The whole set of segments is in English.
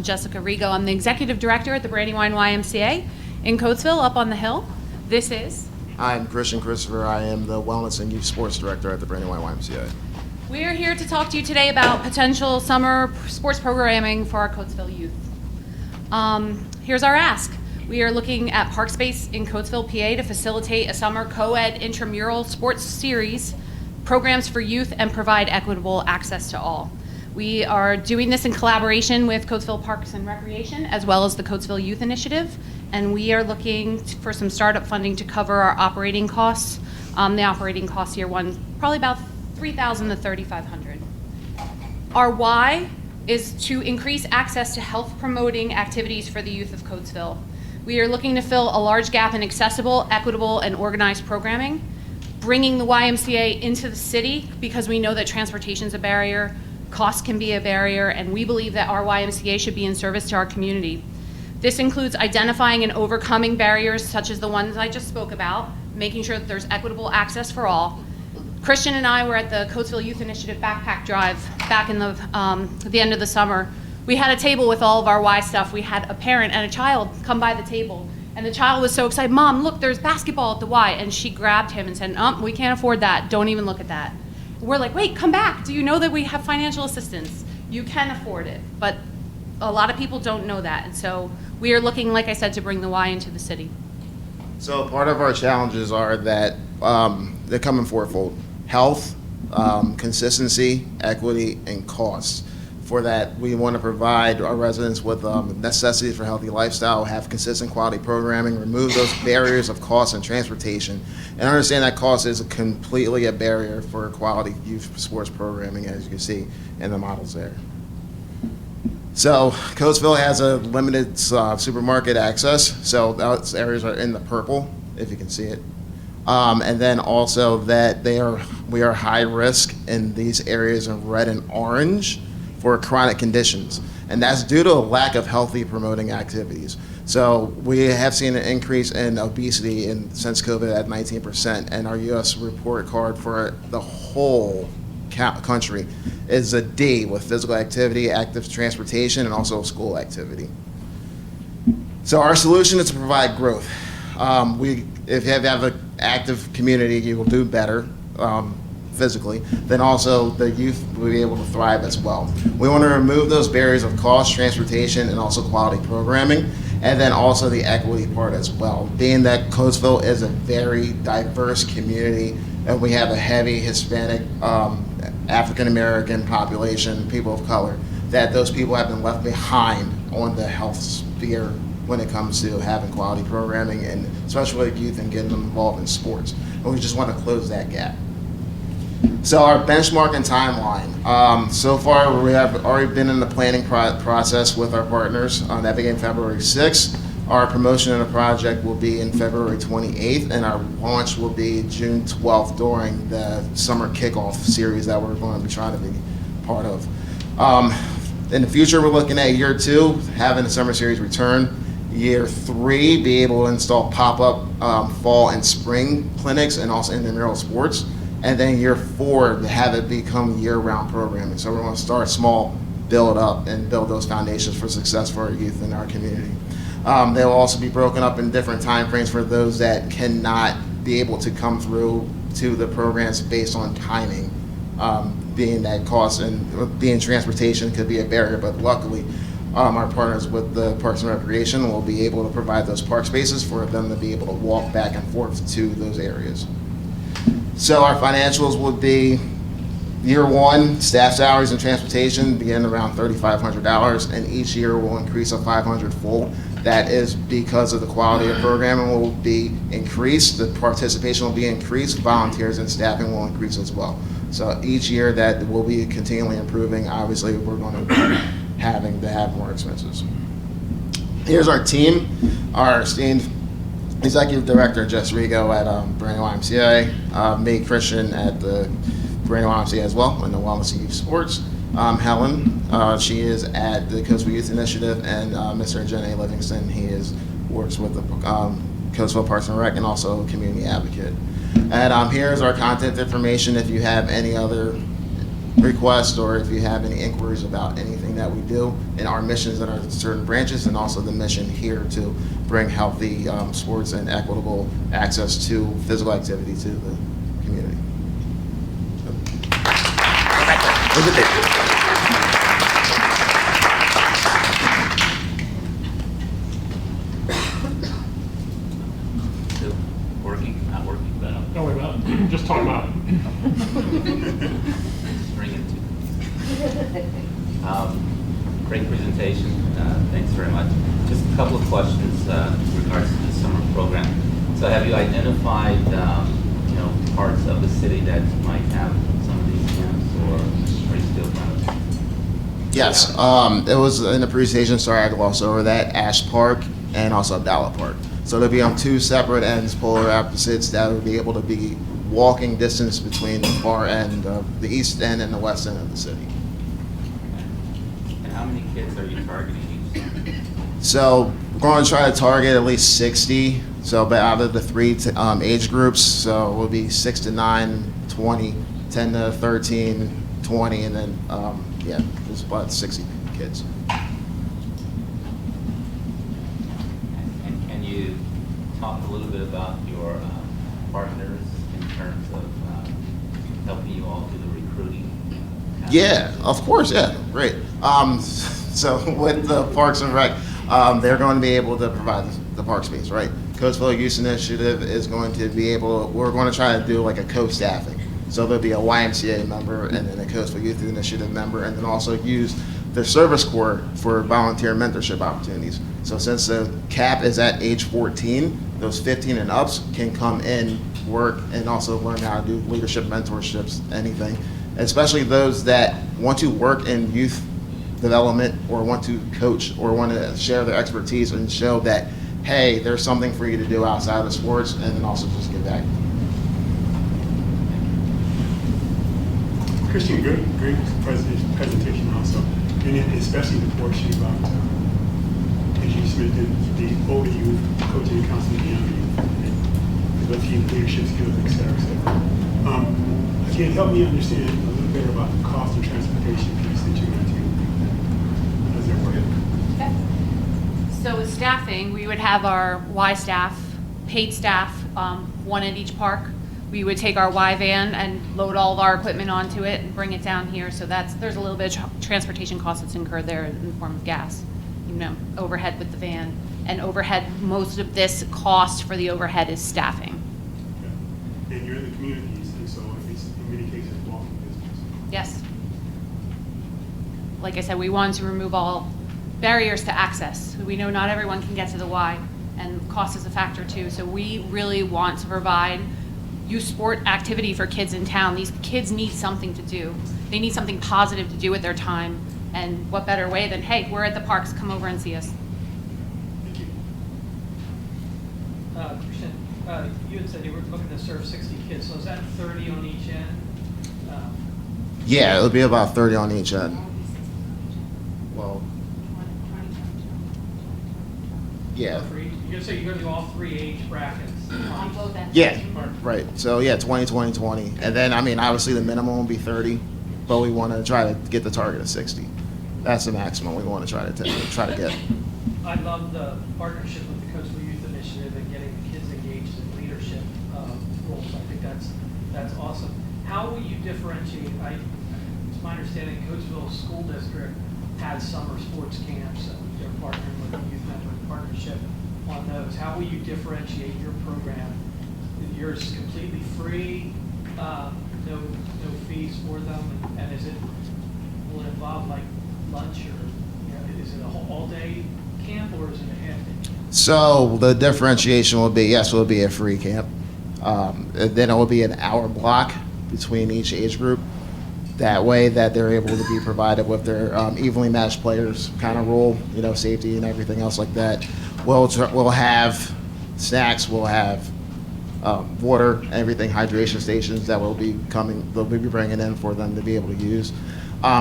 I'm Jessica Rigo. I'm the Executive Director at the Brandywine YMCA in Coatesville, up on the hill. This is? I'm Christian Christopher. I am the Wellness and Youth Sports Director at the Brandywine YMCA. We're here to talk to you today about potential summer sports programming for our Coatesville youth. Here's our ask. We are looking at park space in Coatesville, PA to facilitate a summer co-ed intramural sports series, programs for youth, and provide equitable access to all. We are doing this in collaboration with Coatesville Parks and Recreation, as well as the Coatesville Youth Initiative, and we are looking for some startup funding to cover our operating costs. The operating costs year one, probably about $3,000 to $3,500. Our why is to increase access to health promoting activities for the youth of Coatesville. We are looking to fill a large gap in accessible, equitable, and organized programming, bringing the YMCA into the city because we know that transportation is a barrier, cost can be a barrier, and we believe that our YMCA should be in service to our community. This includes identifying and overcoming barriers such as the ones I just spoke about, making sure that there's equitable access for all. Christian and I were at the Coatesville Youth Initiative Backpack Drive back in the end of the summer. We had a table with all of our Y stuff. We had a parent and a child come by the table, and the child was so excited, "Mom, look, there's basketball at the Y," and she grabbed him and said, "We can't afford that. Don't even look at that." We're like, "Wait, come back. Do you know that we have financial assistance? You can afford it." But a lot of people don't know that, and so we are looking, like I said, to bring the Y into the city. So part of our challenges are that they're coming fourfold: health, consistency, equity, and costs. For that, we want to provide our residents with necessities for healthy lifestyle, have consistent quality programming, remove those barriers of cost and transportation, and understand that cost is completely a barrier for quality youth sports programming, as you can see in the models there. So Coatesville has a limited supermarket access, so those areas are in the purple, if you can see it. And then also that we are high risk in these areas in red and orange for chronic conditions, and that's due to a lack of healthy promoting activities. So we have seen an increase in obesity since COVID at 19%, and our U.S. report card for the whole country is a D with physical activity, active transportation, and also school activity. So our solution is to provide growth. If you have an active community, you will do better physically, then also the youth will be able to thrive as well. We want to remove those barriers of cost, transportation, and also quality programming, and then also the equity part as well. Being that Coatesville is a very diverse community, and we have a heavy Hispanic, African American population, people of color, that those people have been left behind on the health sphere when it comes to having quality programming, and especially with youth and getting them involved in sports. And we just want to close that gap. So our benchmarking timeline. So far, we have already been in the planning process with our partners. That began February 6th. Our promotion of the project will be in February 28th, and our launch will be June 12th during the summer kickoff series that we're going to be trying to be part of. In the future, we're looking at year 2, having the summer series return. Year 3, be able to install pop-up fall and spring clinics and also intramural sports. And then year 4, to have it become year-round programming. So we're going to start small, build up, and build those foundations for success for our youth in our community. They'll also be broken up in different time frames for those that cannot be able to come through to the programs based on timing, being that cost and being transportation could be a barrier, but luckily our partners with the Parks and Recreation will be able to provide those park spaces for them to be able to walk back and forth to those areas. So our financials would be year 1, staff salaries and transportation begin around $3,500, and each year will increase to $500 full. That is because of the quality of programming will be increased, the participation will be increased, volunteers and staffing will increase as well. So each year that will be continually improving. Obviously, we're going to be having to have more expenses. Here's our team. Our esteemed Executive Director Jess Rigo at Brandywine YMCA, me, Christian, at the Brandywine YMCA as well, in the Wellness and Youth Sports. Helen, she is at the Coatesville Youth Initiative, and Mr. Jenny Livingston, works with the Coatesville Parks and Rec and also a community advocate. And here's our contact information if you have any other requests or if you have any inquiries about anything that we do and our missions in our certain branches, and also the mission here to bring healthy sports and equitable access to physical activity to the community. Still working, not working, but I'm Don't worry about it. Just talk about it. stringing to. Great presentation. Thanks very much. Just a couple of questions in regards to the summer program. So have you identified, parts of the city that might have some of these camps, or are you still kind of? Yes, it was in the presentation, sorry I glossed over that, Ash Park and also Abdallah Park. So they'll be on two separate ends, polar opposites, that will be able to be walking distance between the far end of the east end and the west end of the city. And how many kids are you targeting each summer? So we're going to try to target at least 60. So but out of the three age groups, so it will be 6 to 9, 20, 10 to 13, 20, and then, there's about 60 kids. And can you talk a little bit about your partners in terms of helping you all do the recruiting? Yeah, of course, yeah, great. So with the Parks and Rec, they're going to be able to provide the park space, right? Coatesville Youth Initiative is going to be we're going to try to do like a co-staffing. So there'll be a YMCA member and then a Coatesville Youth Initiative member, and then also use their service corps for volunteer mentorship opportunities. So since the cap is at age 14, those 15 and ups can come in, work, and also learn how to do leadership mentorships, anything. Especially those that want to work in youth development or want to coach or want to share their expertise and show that, hey, there's something for you to do outside of sports, and then also just give back. Christian, great presentation also, and especially the portion about, as you said, the older youth, coaching and counseling the younger youth, and developing leadership skills, et cetera, et cetera. Can you help me understand a little bit about the cost and transportation piece that you're going to do? How does that work? Okay. So with staffing, we would have our Y staff, paid staff, one at each park. We would take our Y van and load all of our equipment onto it and bring it down here. So there's a little bit of transportation cost that's incurred there in the form of gas, overhead with the van. And overhead, most of this cost for the overhead is staffing. Okay. And you're in the communities, and so it's in many cases walking distance. Yes. Like I said, we wanted to remove all barriers to access. We know not everyone can get to the Y, and cost is a factor too. So we really want to provide youth sport activity for kids in town. These kids need something to do. They need something positive to do with their time. And what better way than, hey, we're at the parks, come over and see us. Thank you. Christian, you had said you were looking to serve 60 kids, so is that 30 on each end? Yeah, it'll be about 30 on each end. Well, yeah. You're going to say you're going to do all three age brackets? On both ends. Yeah, right. So yeah, 20, 20, 20. And then, obviously the minimum will be 30, but we want to try to get the target of 60. That's the maximum we want to try to get. I love the partnership with the Coatesville Youth Initiative and getting the kids engaged in leadership roles. I think that's awesome. How will you differentiate? It's my understanding Coatesville School District has summer sports camps, and they're partnering with the Youth Network Partnership on those. How will you differentiate your program? Yours is completely free, no fees for them, and will it involve like lunch or is it a whole all-day camp or is it a half-day? So the differentiation will be, yes, it will be a free camp. Then it will be an hour block between each age group. That way that they're able to be provided with their evenly matched players kind of role, safety and everything else like that. We'll have snacks, we'll have water, everything, hydration stations that they'll be bringing in for them to be able to use.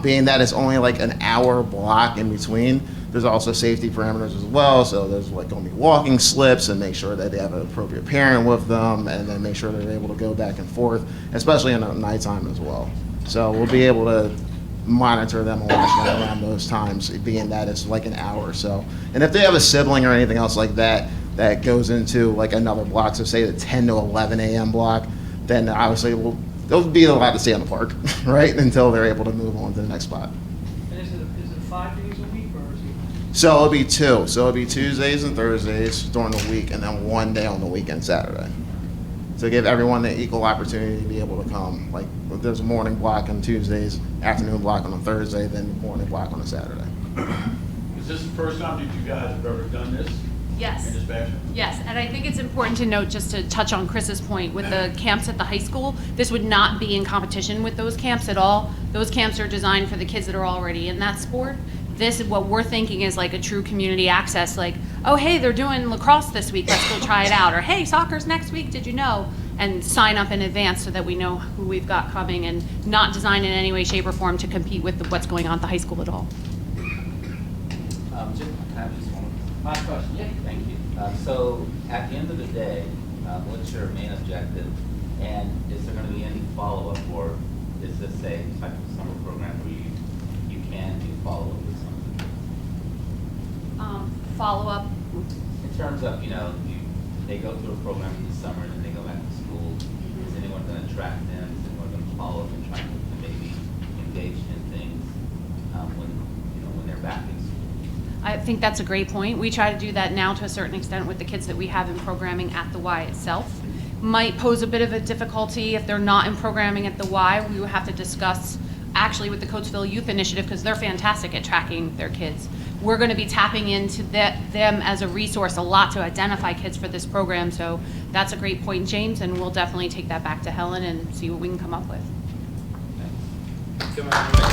Being that it's only like an hour block in between, there's also safety parameters as well. So there's like going to be walking slips and make sure that they have an appropriate parent with them, and then make sure they're able to go back and forth, especially in the nighttime as well. So we'll be able to monitor them and watch them around those times, being that it's like an hour or so. And if they have a sibling or anything else like that, that goes into like another block, so say the 10 to 11 a.m. block, then obviously they'll be allowed to stay in the park, right, until they're able to move on to the next spot. And is it 5 days a week, or is it? So it'll be two. So it'll be Tuesdays and Thursdays during the week, and then one day on the weekend, Saturday. To give everyone the equal opportunity to be able to come. Like, if there's a morning block on Tuesdays, afternoon block on a Thursday, then morning block on a Saturday. Is this the first time that you guys have ever done this Yes. in this fashion? Yes, and I think it's important to note, just to touch on Chris's point, with the camps at the high school, this would not be in competition with those camps at all. Those camps are designed for the kids that are already in that sport. This, what we're thinking is like a true community access, like, oh, hey, they're doing lacrosse this week, let's go try it out. Or, hey, soccer's next week, did you know? And sign up in advance so that we know who we've got coming, and not designed in any way, shape, or form to compete with what's going on at the high school at all. Jim, I have just one last question. Yeah, thank you. So at the end of the day, what's your main objective? And is there going to be any follow-up, or is this a type of summer program where you can do follow-up with something? Follow-up. In terms of, they go through a program in the summer and then they go back to school. Is anyone going to track them? Is anyone going to follow up and try to maybe engage in things when they're back in school? I think that's a great point. We try to do that now to a certain extent with the kids that we have in programming at the Y itself. Might pose a bit of a difficulty if they're not in programming at the Y. We would have to discuss actually with the Coatesville Youth Initiative, because they're fantastic at tracking their kids. We're going to be tapping into them as a resource a lot to identify kids for this program. So that's a great point, James, and we'll definitely take that back to Helen and see what we can come up with. Thanks.